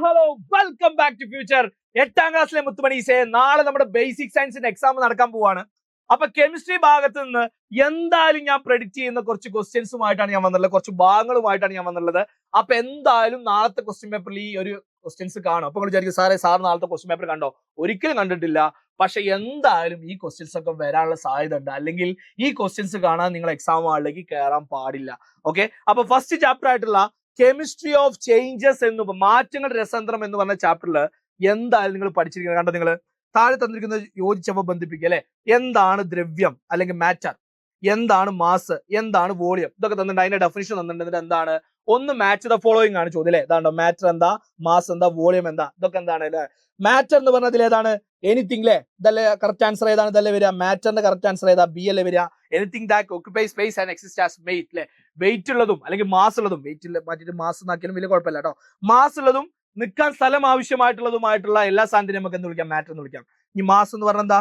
Hello welcome back to future. 8ാം ക്ലാസ്സിലെ മുത്തുമണീസെ, നാളെ നമ്മുടെ ബേസിക് സയൻസിന്റെ എക്സാം നടക്കാൻ പോവാണ്. അപ്പൊ കെമിസ്ട്രി ഭാഗത്ത് നിന്ന് എന്തായാലും ഞാൻ പ്രെഡിക്റ്റ് ചെയ്യുന്ന കുറച്ച് ക്വസ്റ്റ്യൻസുമായിട്ടാണ് ഞാൻ വന്നിട്ടുള്ളത്, കുറച്ച് ഭാഗങ്ങളുമായിട്ടാണ് ഞാൻ വന്നിട്ടുള്ളത്. അപ്പൊ എന്തായാലും നാളത്തെ ക്വസ്റ്റ്യൻ പേപ്പറിൽ ഈ ഒരു ക്വസ്റ്റ്യൻസ് കാണും. അപ്പൊ നിങ്ങൾ വിചാരിക്കും സാർ നാളത്തെ ക്വസ്റ്റ്യൻ പേപ്പർ കണ്ടോ? ഒരിക്കലും കണ്ടിട്ടില്ല. പക്ഷെ എന്തായാലും ഈ ക്വസ്റ്റ്യൻസ് ഒക്കെ വരാനുള്ള സാധ്യത ഉണ്ട്. അല്ലെങ്കിൽ ഈ ക്വസ്റ്റ്യൻസ് കാണാൻ നിങ്ങൾ എക്സാം ഹാളിലേക്ക് കയറാൻ പാടില്ല. ഓക്കെ, അപ്പൊ ഫസ്റ്റ് ചാപ്റ്റർ ആയിട്ടുള്ള കെമിസ്ട്രി ഓഫ് ചേഞ്ചസ് എന്ന് മാറ്റങ്ങളുടെ രസതന്ത്രം എന്ന് പറഞ്ഞ ചാപ്റ്ററിൽ എന്തായാലും നിങ്ങൾ പഠിച്ചിരിക്കുന്നത് കണ്ടോ? നിങ്ങൾ താഴെ തന്നിരിക്കുന്നത് യോജിച്ചവ ബന്ധിപ്പിക്കുക അല്ലെ. എന്താണ് ദ്രവ്യം അല്ലെങ്കിൽ മാറ്റർ, എന്താണ് മാസ്, എന്താണ് വോളിയം, ഇതൊക്കെ തന്നിട്ടുണ്ട്. അതിന്റെ ഡെഫിനിഷൻ തന്നിട്ടുണ്ട്. എന്താണ് ഒന്ന് മാച്ച് ദ ഫോളോയിങ് ആണ് ചോദ്യം അല്ലെ. ഇതാണ്ടോ മാറ്റർ എന്താ, മാസ് എന്താ, വോളിയം എന്താ, ഇതൊക്കെ എന്താണ് അല്ലെ. മാറ്റർ എന്ന് പറഞ്ഞതിൽ ഏതാണ്? എനിത്തിങ് അല്ലെ. ഇതല്ലേ കറക്റ്റ് ആൻസർ? ഏതാണ് ഇതല്ലേ വരിക? മാറ്ററിന്റെ കറക്റ്റ് ആൻസർ ഏതാ? ബി അല്ലേ വരിക. Anything that occupies space and exist as weight അല്ലെ. വെയിറ്റ് ഉള്ളതും അല്ലെങ്കിൽ മാസ് ഉള്ളതും, വെയിറ്റ് മാറ്റിട്ട് മാസ് എന്നാക്കിയാലും വലിയ കുഴപ്പമില്ല കേട്ടോ. മാസ് ഉള്ളതും നിൽക്കാൻ സ്ഥലം ആവശ്യമായിട്ടുള്ളതുമായിട്ടുള്ള എല്ലാ സാധനത്തിനും നമുക്ക് എന്ത് വിളിക്കാം? മാറ്റർ എന്ന് വിളിക്കാം. ഈ മാസ് എന്ന് പറഞ്ഞാൽ എന്താ?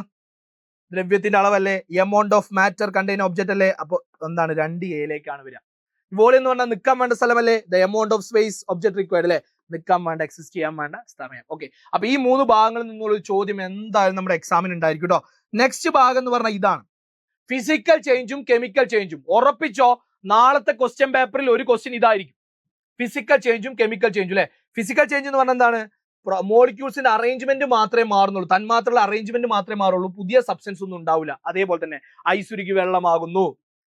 ദ്രവ്യത്തിന്റെ അളവല്ലേ. Amount of matter contain object അല്ലേ. അപ്പൊ എന്താണ്? 2a വരിക. വോളിയം എന്ന് പറഞ്ഞാൽ നിൽക്കാൻ വേണ്ട സ്ഥലമല്ലേ. The amount of space object required അല്ലേ. നിൽക്കാൻ വേണ്ട, എക്സിസ്റ്റ് ചെയ്യാൻ വേണ്ട സമയം. ഓക്കെ, അപ്പൊ ഈ 3 ഭാഗങ്ങളിൽ നിന്നുള്ള ചോദ്യം എന്തായാലും നമ്മുടെ എക്സാമിന് ഉണ്ടായിരിക്കും കേട്ടോ. നെക്സ്റ്റ് ഭാഗം എന്ന് പറഞ്ഞാൽ ഇതാണ്, ഫിസിക്കൽ ചേഞ്ചും കെമിക്കൽ ചേഞ്ചും. ഉറപ്പിച്ചോ, നാളത്തെ ക്വസ്റ്റ്യൻ പേപ്പറിൽ ഒരു ക്വസ്റ്റ്യൻ ഇതായിരിക്കും, ഫിസിക്കൽ ചേഞ്ചും കെമിക്കൽ ചേഞ്ചും അല്ലെ. ഫിസിക്കൽ ചേഞ്ച് എന്ന് പറഞ്ഞാൽ എന്താണ്? മോളിക്യൂൾസിന്റെ അറേഞ്ച്മെന്റ് മാത്രമേ മാറുന്നുള്ളൂ, തന്മാത്രകളുടെ അറേഞ്ച്മെന്റ് മാത്രമേ മാറുള്ളൂ, പുതിയ സബ്സ്റ്റൻസ് ഒന്നും ഉണ്ടാവില്ല. അതേപോലെ തന്നെ ഐസുരുക്കി വെള്ളമാകുന്നു,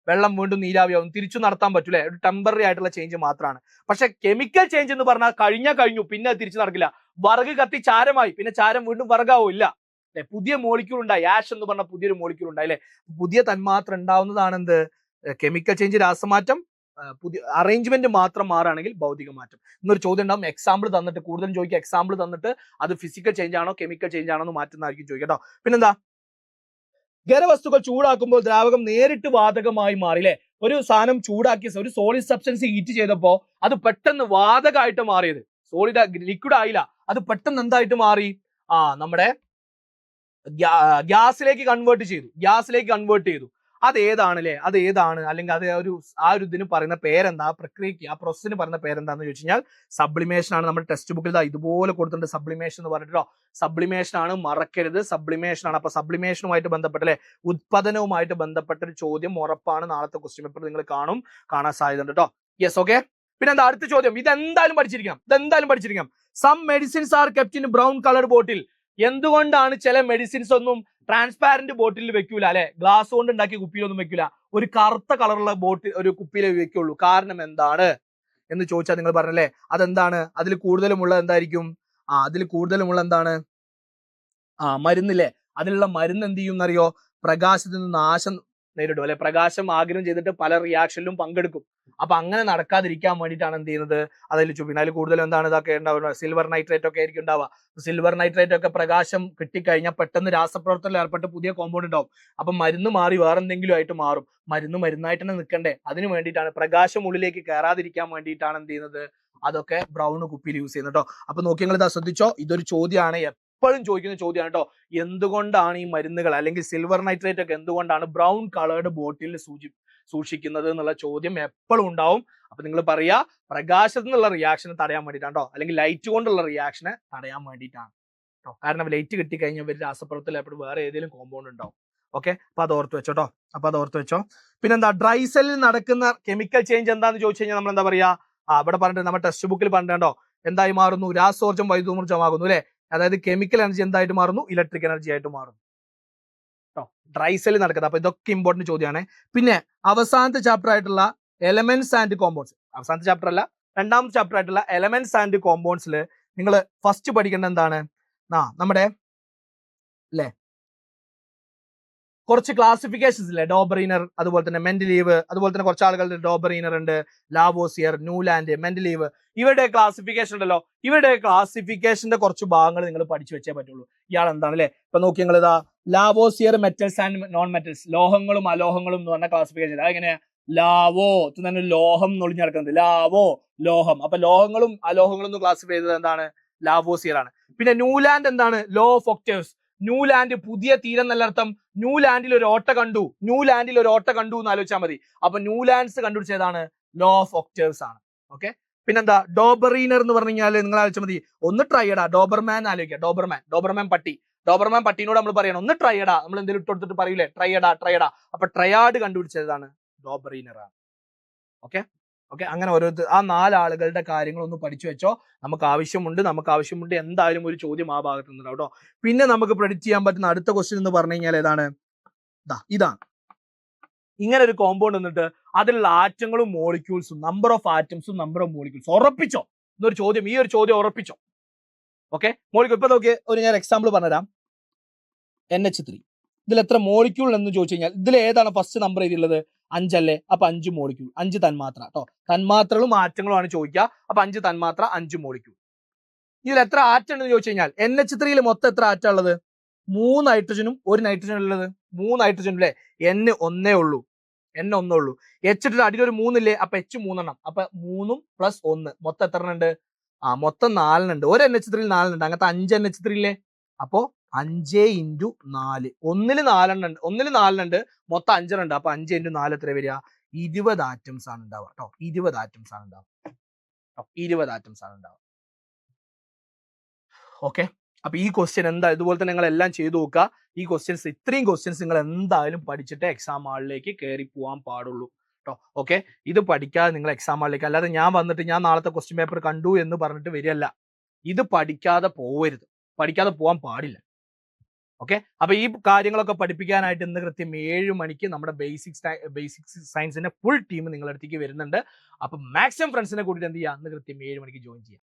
വെള്ളം വീണ്ടും നീരാവിയാവും, തിരിച്ചു നടത്താൻ പറ്റൂലേ. ഒരു ടെമ്പററി ആയിട്ടുള്ള ചേഞ്ച് മാത്രമാണ്. പക്ഷെ കെമിക്കൽ ചേഞ്ച് എന്ന് പറഞ്ഞാൽ കഴിഞ്ഞു, പിന്നെ തിരിച്ചു നടക്കില്ല. വറക് കത്തി ചാരമായി, പിന്നെ ചാരം വീണ്ടും വറകാവും ഇല്ല അല്ലെ. പുതിയ മോളിക്യൂൾ ഉണ്ടായി, ആഷ് എന്ന് പറഞ്ഞ പുതിയൊരു മോളിക്യൂൾ ഉണ്ടായി അല്ലെ. പുതിയ തന്മാത്ര ഉണ്ടാവുന്നതാണ് എന്ത്? കെമിക്കൽ ചേഞ്ച്, രാസമാറ്റം. പുതിയ അറേഞ്ച്മെന്റ് മാത്രം മാറുകയാണെങ്കിൽ ഭൗതിക മാറ്റം. എന്നൊരു ചോദ്യം ഉണ്ടാവും, എക്സാമ്പിൾ തന്നിട്ട്, കൂടുതലും ചോദിക്കുക എക്സാമ്പിൾ തന്നിട്ട് അത് ഫിസിക്കൽ ചേഞ്ച് ആണോ കെമിക്കൽ ചേഞ്ച് ആണോ എന്ന് മാറ്റുന്നതായിരിക്കും ചോദിക്കുക കേട്ടോ. പിന്നെന്താ? ഖരവസ്തുക്കൾ ചൂടാക്കുമ്പോൾ ദ്രാവകം നേരിട്ട് വാതകമായി മാറില്ലേ. ഒരു സാധനം ചൂടാക്കി, ഒരു സോളിഡ് സബ്സ്റ്റൻസ് ഹീറ്റ് ചെയ്തപ്പോ അത് പെട്ടെന്ന് വാതകമായിട്ട് മാറിയത്, സോളിഡ് ലിക്വിഡ് ആയില്ല, അത് പെട്ടെന്ന് എന്തായിട്ട് മാറി? നമ്മുടെ ഗ്യാസിലേക്ക് കൺവേർട്ട് ചെയ്തു. അതേതാണ് അല്ലെ, അത് ഏതാണ്? അല്ലെങ്കിൽ അത് ആ ഒരു ഇതിന് പറയുന്ന പേരെന്താ? പ്രക്രിയക്ക്, ആ പ്രോസസ്സിന് പറയുന്ന പേരെന്താന്ന് ചോദിച്ചു കഴിഞ്ഞാൽ സബ്ലിമേഷൻ ആണ്. നമ്മുടെ ടെക്സ്റ്റ് ബുക്കിൽ ഇതുപോലെ കൊടുത്തിട്ടുണ്ട് സബ്ലിമേഷൻ എന്ന് പറഞ്ഞിട്ടോ. സബ്ലിമേഷൻ ആണ്, മറക്കരുത്, സബ്ലിമേഷൻ ആണ്. അപ്പൊ സബ്ലിമേഷനുമായിട്ട് ബന്ധപ്പെട്ട അല്ലെ, ഉത്പാദനവുമായിട്ട് ബന്ധപ്പെട്ട ഒരു ചോദ്യം ഉറപ്പാണ് നാളത്തെ ക്വസ്റ്റ്യൻ പേപ്പർ നിങ്ങൾ കാണാൻ സാധ്യത ഉണ്ട് കേട്ടോ. Yes, okay. പിന്നെ എന്താ അടുത്ത ചോദ്യം? ഇതെന്തായാലും പഠിച്ചിരിക്കണം. Some medicines are kept in brown coloured bottle. എന്തുകൊണ്ടാണ് ചില മെഡിസിൻസ് ഒന്നും ട്രാൻസ്പാരന്റ് ബോട്ടിൽ വെക്കൂല അല്ലെ, ഗ്ലാസ് കൊണ്ട് ഉണ്ടാക്കിയ കുപ്പിയിലൊന്നും വെക്കൂല, ഒരു കറുത്ത കളറുള്ള ഒരു കുപ്പിയിലേ വെക്കുള്ളൂ? കാരണം എന്താണ് എന്ന് ചോദിച്ചാൽ നിങ്ങൾ പറഞ്ഞല്ലേ, അതെന്താണ്? അതിൽ കൂടുതലുമുള്ള എന്തായിരിക്കും? എന്താണ്? മരുന്നില്ലേ. അതിലുള്ള മരുന്ന് എന്ത് ചെയ്യും എന്നറിയോ? പ്രകാശത്തിൽ നിന്ന് നാശം നേരിടും അല്ലെ. പ്രകാശം ആഗിരണം ചെയ്തിട്ട് പല റിയാക്ഷനിലും പങ്കെടുക്കും. അപ്പൊ അങ്ങനെ നടക്കാതിരിക്കാൻ വേണ്ടിയിട്ടാണ് എന്ത് ചെയ്യുന്നത്? അതിൽ ചുപ്പിന് അതിൽ കൂടുതൽ എന്താണ് ഇതൊക്കെ ഉണ്ടാവുക? സിൽവർ നൈട്രേറ്റ് ഒക്കെ ആയിരിക്കും ഉണ്ടാവുക. സിൽവർ നൈട്രേറ്റ് ഒക്കെ പ്രകാശം കിട്ടിക്കഴിഞ്ഞാൽ പെട്ടെന്ന് രാസപ്രവർത്തനത്തിൽ ഏർപ്പെട്ട് പുതിയ കോമ്പൗണ്ട് ഉണ്ടാവും. അപ്പൊ മരുന്ന് മാറി വേറെ എന്തെങ്കിലും ആയിട്ട് മാറും. മരുന്നായിട്ട് തന്നെ നിൽക്കണ്ടേ, അതിന് വേണ്ടിയിട്ടാണ്, പ്രകാശം ഉള്ളിലേക്ക് കയറാതിരിക്കാൻ വേണ്ടിയിട്ടാണ് എന്ത് ചെയ്യുന്നത്? അതൊക്കെ ബ്രൗൺ കുപ്പിയിൽ യൂസ് ചെയ്യുന്നത് കേട്ടോ. അപ്പൊ നോക്കി നിങ്ങൾ ഇതാ ശ്രദ്ധിച്ചോ, ഇതൊരു ചോദ്യമാണ്, എപ്പോഴും ചോദിക്കുന്ന ചോദ്യമാണ് കേട്ടോ. എന്തുകൊണ്ടാണ് ഈ മരുന്നുകൾ അല്ലെങ്കിൽ സിൽവർ നൈട്രേറ്റ് ഒക്കെ എന്തുകൊണ്ടാണ് ബ്രൗൺ കളേർഡ് ബോട്ടിൽ സൂക്ഷിക്കുന്നത് എന്നുള്ള ചോദ്യം എപ്പോഴും ഉണ്ടാവും. അപ്പൊ നിങ്ങൾ പറയാ, പ്രകാശത്തിൽ നിന്നുള്ള റിയാക്ഷനെ തടയാൻ വേണ്ടിയിട്ടാണ് കേട്ടോ, അല്ലെങ്കിൽ ലൈറ്റ് കൊണ്ടുള്ള റിയാക്ഷനെ തടയാൻ വേണ്ടിയിട്ടാണ് കേട്ടോ. കാരണം ലൈറ്റ് കിട്ടിക്കഴിഞ്ഞാൽ ഇവർ രാസപ്രവർത്തനത്തിൽ എപ്പോഴും വേറെ ഏതെങ്കിലും കോമ്പൗണ്ട് ഉണ്ടാവും. ഓക്കെ, അപ്പൊ അത് ഓർത്ത് വെച്ചോ. പിന്നെന്താ? ഡ്രൈ സെല്ലിൽ നടക്കുന്ന കെമിക്കൽ ചേഞ്ച് എന്താന്ന് ചോദിച്ചു കഴിഞ്ഞാൽ നമ്മൾ എന്താ പറയാ? ഇവിടെ പറഞ്ഞിട്ട് നമ്മുടെ ടെക്സ്റ്റ് ബുക്കിൽ പറഞ്ഞിട്ടുണ്ടോ, എന്തായി മാറുന്നു? രാസോർജം വൈദ്യുതോർജ്ജമാകുന്നു അല്ലെ. അതായത് കെമിക്കൽ എനർജി എന്തായിട്ട് മാറുന്നു? ഇലക്ട്രിക് എനർജി ആയിട്ട് മാറുന്നു കേട്ടോ, ഡ്രൈ സെല്ലിൽ നടക്കുന്നത്. അപ്പൊ ഇതൊക്കെ ഇമ്പോർട്ടന്റ് ചോദ്യമാണ്. പിന്നെ അവസാനത്തെ ചാപ്റ്റർ ആയിട്ടുള്ള എലമെന്റ്സ് ആൻഡ് കോമ്പൗണ്ട്സ്, അവസാനത്തെ ചാപ്റ്റർ അല്ല, രണ്ടാമത്തെ ചാപ്റ്റർ ആയിട്ടുള്ള എലമെന്റ്സ് ആൻഡ് കോമ്പൗണ്ട്സിൽ നിങ്ങൾ ഫസ്റ്റ് പഠിക്കേണ്ട എന്താണ്? നമ്മുടെ അല്ലെ കുറച്ച് ക്ലാസിഫിക്കേഷൻസ് ഇല്ലേ, ഡോബറീനർ, അതുപോലെ തന്നെ മെന്റലീവ്, അതുപോലെ തന്നെ കുറച്ച് ആളുകളുടെ ഡോബറീനർ ഉണ്ട്, ലാവോസിയർ, ന്യൂലാൻഡ്, മെന്റലീവ്, ഇവരുടെ ക്ലാസിഫിക്കേഷൻ ഉണ്ടല്ലോ. ഇവരുടെ ക്ലാസിഫിക്കേഷന്റെ കുറച്ച് ഭാഗങ്ങൾ നിങ്ങൾ പഠിച്ചു വെച്ചേ പറ്റുള്ളൂ. ഇയാൾ എന്താണ് അല്ലെ. ഇപ്പൊ നോക്കി നിങ്ങൾ ഇതാ, Lavoisier, metals and non metals, ലോഹങ്ങളും അലോഹങ്ങളും എന്ന് പറഞ്ഞ ക്ലാസിഫിക്കേഷൻ. അതെങ്ങനെയാ? ലാവോ തന്നെ ലോഹം നൊളിഞ്ഞു നടക്കുന്നത്, ലാവോ ലോഹം. അപ്പൊ ലോഹങ്ങളും അലോഹങ്ങളും എന്ന് ക്ലാസിഫൈ ചെയ്തത് എന്താണ്? ലാവോസിയർ ആണ്. പിന്നെ ന്യൂലാൻഡ് എന്താണ്? Law of octaves. ന്യൂലാൻഡ് പുതിയ തീരം എന്നർത്ഥം. ന്യൂലാൻഡിൽ ഒരു ഓട്ട കണ്ടു എന്ന് ആലോചിച്ചാൽ മതി. അപ്പൊ ന്യൂലാൻഡ്സ് കണ്ടുപിടിച്ചതാണ് ലോ ഓഫ് ഒക്ടേവ്സ് ആണ്. ഓക്കെ, പിന്നെന്താ ഡോബറീനർ എന്ന് പറഞ്ഞു കഴിഞ്ഞാൽ നിങ്ങൾ ആലോചിച്ചാൽ മതി. ഒന്ന് ട്രൈയഡാ, ഡോബർമാൻ ആലോചിക്കുക, ഡോബർമാൻ പട്ടി. ഡോബർമാൻ പട്ടീനോട് നമ്മൾ പറയണം ഒന്ന് ട്രൈയഡാ, നമ്മൾ എന്തെങ്കിലും ഇട്ട് കൊടുത്തിട്ട് പറയൂലേ ട്രൈയഡാ. അപ്പൊ ട്രയാഡ് കണ്ടുപിടിച്ചതാണ് ഡോബറീനർ ആണ്. ഓക്കെ ഓക്കെ, അങ്ങനെ ഓരോരുത്തർ ആ 4 ആളുകളുടെ കാര്യങ്ങൾ ഒന്ന് പഠിച്ചു വെച്ചോ. നമുക്ക് ആവശ്യമുണ്ട് എന്തായാലും ഒരു ചോദ്യം ആ ഭാഗത്ത് നിന്നുണ്ടാവും കേട്ടോ. പിന്നെ നമുക്ക് പ്രെഡിക്റ്റ് ചെയ്യാൻ പറ്റുന്ന അടുത്ത ക്വസ്റ്റ്യൻ എന്ന് പറഞ്ഞു കഴിഞ്ഞാൽ ഏതാണ്? ഇതാണ്. ഇങ്ങനെ ഒരു കോമ്പൗണ്ട് വന്നിട്ട് അതിലുള്ള ആറ്റങ്ങളും മോളിക്യൂൾസും, നമ്പർ ഓഫ് ആറ്റംസും നമ്പർ ഓഫ് മോളിക്യൂൾസ് ഉറപ്പിച്ചോ എന്നൊരു ചോദ്യം, ഈ ഒരു ചോദ്യം ഉറപ്പിച്ചോ. ഓക്കെ, മോളിക്യൂൾ ഇപ്പൊ നോക്കിയേ, ഞാൻ എക്സാമ്പിൾ പറഞ്ഞുതരാം. NH3 ഇതിൽ എത്ര മോളിക്യൂൾ എന്ന് ചോദിച്ചു കഴിഞ്ഞാൽ ഇതിൽ ഏതാണ് ഫസ്റ്റ് നമ്പർ എഴുതിയുള്ളത്? 5 അല്ലേ? അപ്പൊ 5 മോളിക്യൂൾ, 5 തന്മാത്ര കേട്ടോ. തന്മാത്രകളും ആറ്റങ്ങളും ആണ് ചോദിക്കുക. അപ്പൊ 5 തന്മാത്ര, 5 മോളിക്യൂൾ. ഇതിൽ എത്ര ആറ്റം ഉണ്ടെന്ന് ചോദിച്ചു കഴിഞ്ഞാൽ NH3 മൊത്തം എത്ര ആറ്റം ഉള്ളത്? 3 നൈട്രജനും 1 നൈട്രജനും ഉള്ളത്. 3 നൈട്രജൻ അല്ലേ? N ഒന്നേ ഉള്ളൂ. H അടിയിൽ ഒരു 3 ഇല്ലേ? അപ്പൊ H 3 എണ്ണം. അപ്പൊ 3 + 1 മൊത്തം എത്ര ഉണ്ട്? മൊത്തം 4 ഉണ്ട്. ഒരു NH3 4 ഉണ്ട്. അങ്ങനത്തെ 5 NH3 ഇല്ലേ? അപ്പോ 5 × 4, ഒന്നില് 4 ഉണ്ട്, മൊത്തം 5 ഉണ്ട്. അപ്പൊ 5 × 4 എത്ര വരിക? 20 ആറ്റംസ് ആണ് ഉണ്ടാവുക കേട്ടോ. 20 ആറ്റംസ് ആണ് ഉണ്ടാവുക. ഓക്കെ, അപ്പൊ ഈ ക്വസ്റ്റ്യൻ എന്താ ഇതുപോലെ തന്നെ നിങ്ങൾ എല്ലാം ചെയ്തു നോക്കുക. ഈ ക്വസ്റ്റ്യൻസ്, ഇത്രയും ക്വസ്റ്റ്യൻസ് നിങ്ങൾ എന്തായാലും പഠിച്ചിട്ട് എക്സാം ഹാളിലേക്ക് കയറി പോകാൻ പാടുള്ളൂ കേട്ടോ. ഓക്കെ, ഇത് പഠിക്കാതെ നിങ്ങൾ എക്സാം ഹാളിലേക്ക്, അല്ലാതെ ഞാൻ വന്നിട്ട് ഞാൻ നാളത്തെ ക്വസ്റ്റ്യൻ പേപ്പർ കണ്ടു എന്ന് പറഞ്ഞിട്ട് വരികയല്ല. ഇത് പഠിക്കാതെ പോവരുത്, പഠിക്കാതെ പോകാൻ പാടില്ല. ഓക്കെ, അപ്പൊ ഈ കാര്യങ്ങളൊക്കെ പഠിപ്പിക്കാനായിട്ട് ഇന്ന് കൃത്യം 7 മണിക്ക് നമ്മുടെ ബേസിക് സയൻസിന്റെ ഫുൾ ടീം നിങ്ങളുടെ അടുത്തേക്ക് വരുന്നുണ്ട്. അപ്പൊ മാക്സിമം ഫ്രണ്ട്സിനെ കൂട്ടിയിട്ട് എന്ത് ചെയ്യുക, ഇന്ന് കൃത്യം 7 മണിക്ക് ജോയിൻ ചെയ്യുക.